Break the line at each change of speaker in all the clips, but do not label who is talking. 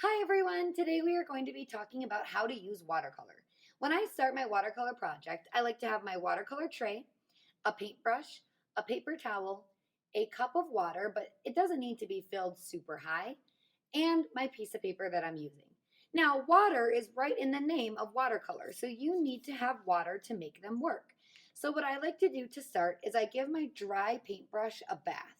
Hi everyone! Today we are going to be talking about how to use watercolor. When I start my watercolor project, I like to have my watercolor tray, a paintbrush, a paper towel, a cup of water, but it doesn't need to be filled super high, and my piece of paper that I'm using. Now, water is right in the name of watercolor, so you need to have water to make them work. So what I like to do to start is I give my dry paintbrush a bath.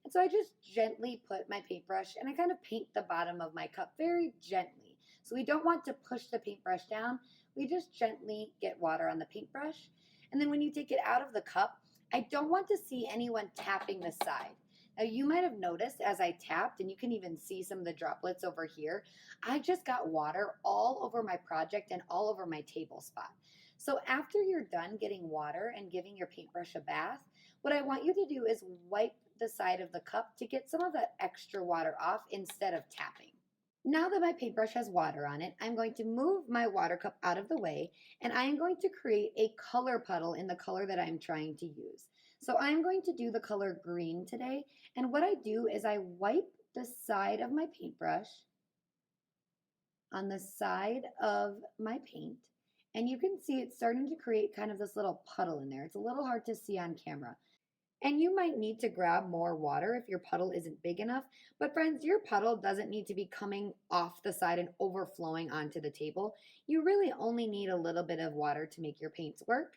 And so I just gently put my paintbrush and I kind of paint the bottom of my cup very gently. So we don't want to push the paintbrush down. We just gently get water on the paintbrush. And then when you take it out of the cup, I don't want to see anyone tapping the side. Now you might have noticed as I tapped, and you can even see some of the droplets over here, I just got water all over my project and all over my table spot. So after you're done getting water and giving your paintbrush a bath, what I want you to do is wipe the side of the cup to get some of that extra water off instead of tapping. Now that my paintbrush has water on it, I'm going to move my water cup out of the way and I am going to create a color puddle in the color that I'm trying to use. So I'm going to do the color green today, and what I do is I wipe the side of my paintbrush on the side of my paint, and you can see it's starting to create kind of this little puddle in there. It's a little hard to see on camera. And you might need to grab more water if your puddle isn't big enough. But friends, your puddle doesn't need to be coming off the side and overflowing onto the table. You really only need a little bit of water to make your paints work.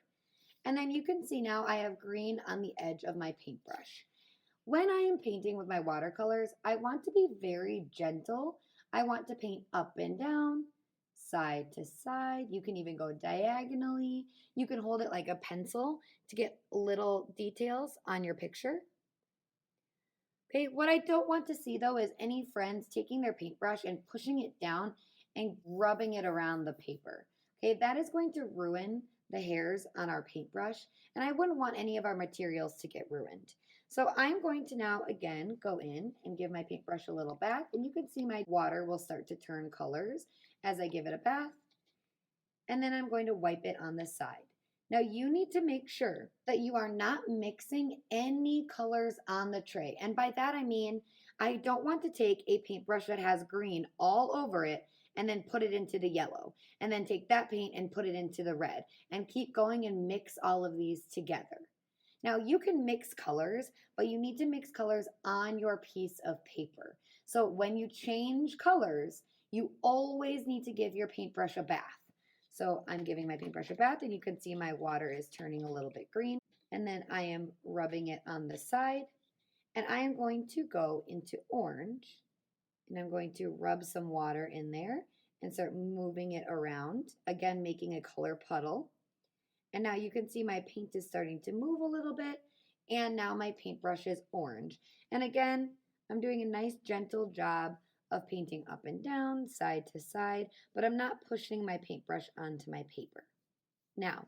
And then you can see now I have green on the edge of my paintbrush. When I am painting with my watercolors, I want to be very gentle. I want to paint up and down, side to side. You can even go diagonally. You can hold it like a pencil to get little details on your picture. Okay, what I don't want to see though is any friends taking their paintbrush and pushing it down and rubbing it around the paper. Okay, that is going to ruin the hairs on our paintbrush, and I wouldn't want any of our materials to get ruined. So I'm going to now again go in and give my paintbrush a little bath, and you can see my water will start to turn colors as I give it a bath. And then I'm going to wipe it on the side. Now you need to make sure that you are not mixing any colors on the tray. And by that I mean, I don't want to take a paintbrush that has green all over it and then put it into the yellow, and then take that paint and put it into the red, and keep going and mix all of these together. Now you can mix colors, but you need to mix colors on your piece of paper. So when you change colors, you always need to give your paintbrush a bath. So I'm giving my paintbrush a bath, and you can see my water is turning a little bit green, and then I am rubbing it on the side, and I am going to go into orange, and I'm going to rub some water in there and start moving it around, again making a color puddle. And now you can see my paint is starting to move a little bit, and now my paintbrush is orange. And again, I'm doing a nice gentle job of painting up and down, side to side, but I'm not pushing my paintbrush onto my paper. Now,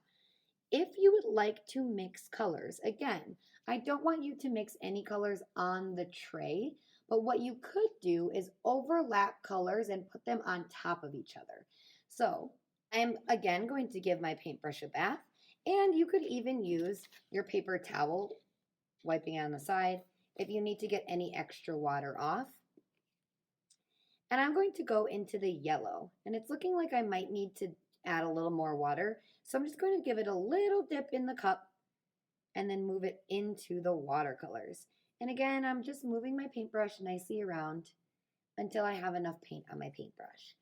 if you would like to mix colors, again, I don't want you to mix any colors on the tray, but what you could do is overlap colors and put them on top of each other. So I'm again going to give my paintbrush a bath, and you could even use your paper towel, wiping it on the side if you need to get any extra water off. And I'm going to go into the yellow, and it's looking like I might need to add a little more water. So I'm just going to give it a little dip in the cup and then move it into the watercolors. And again, I'm just moving my paintbrush nicely around until I have enough paint on my paintbrush.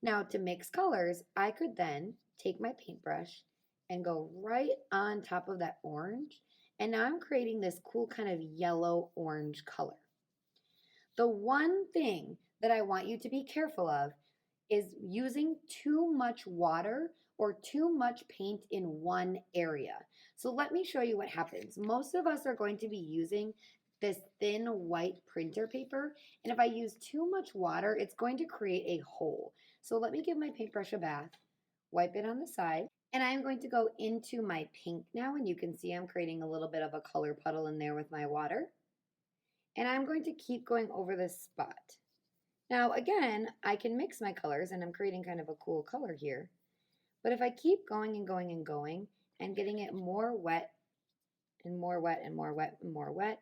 Now to mix colors, I could then take my paintbrush and go right on top of that orange. And now I'm creating this cool kind of yellow-orange color. The one thing that I want you to be careful of is using too much water or too much paint in one area. So let me show you what happens. Most of us are going to be using this thin white printer paper, and if I use too much water, it's going to create a hole. So let me give my paintbrush a bath, wipe it on the side, and I'm going to go into my pink now, and you can see I'm creating a little bit of a color puddle in there with my water. And I'm going to keep going over this spot. Now again, I can mix my colors, and I'm creating kind of a cool color here. But if I keep going and going and going and getting it more wet and more wet and more wet and more wet,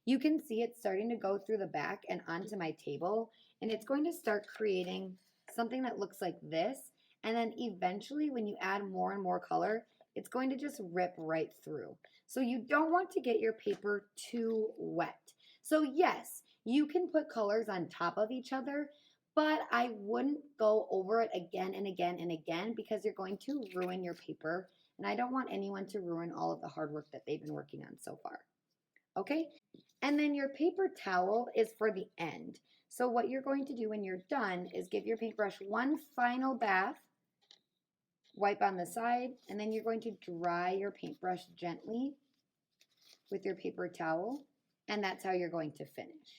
you can see it starting to go through the back and onto my table. and it's going to start creating something that looks like this. And then eventually when you add more and more color, it's going to just rip right through. So you don't want to get your paper too wet. So yes, you can put colors on top of each other, but I wouldn't go over it again and again and again because you're going to ruin your paper. And I don't want anyone to ruin all of the hard work that they've been working on so far. Okay? And then your paper towel is for the end. So what you're going to do when you're done is give your paintbrush one final bath, wipe on the side, and then you're going to dry your paintbrush gently with your paper towel, and that's how you're going to finish.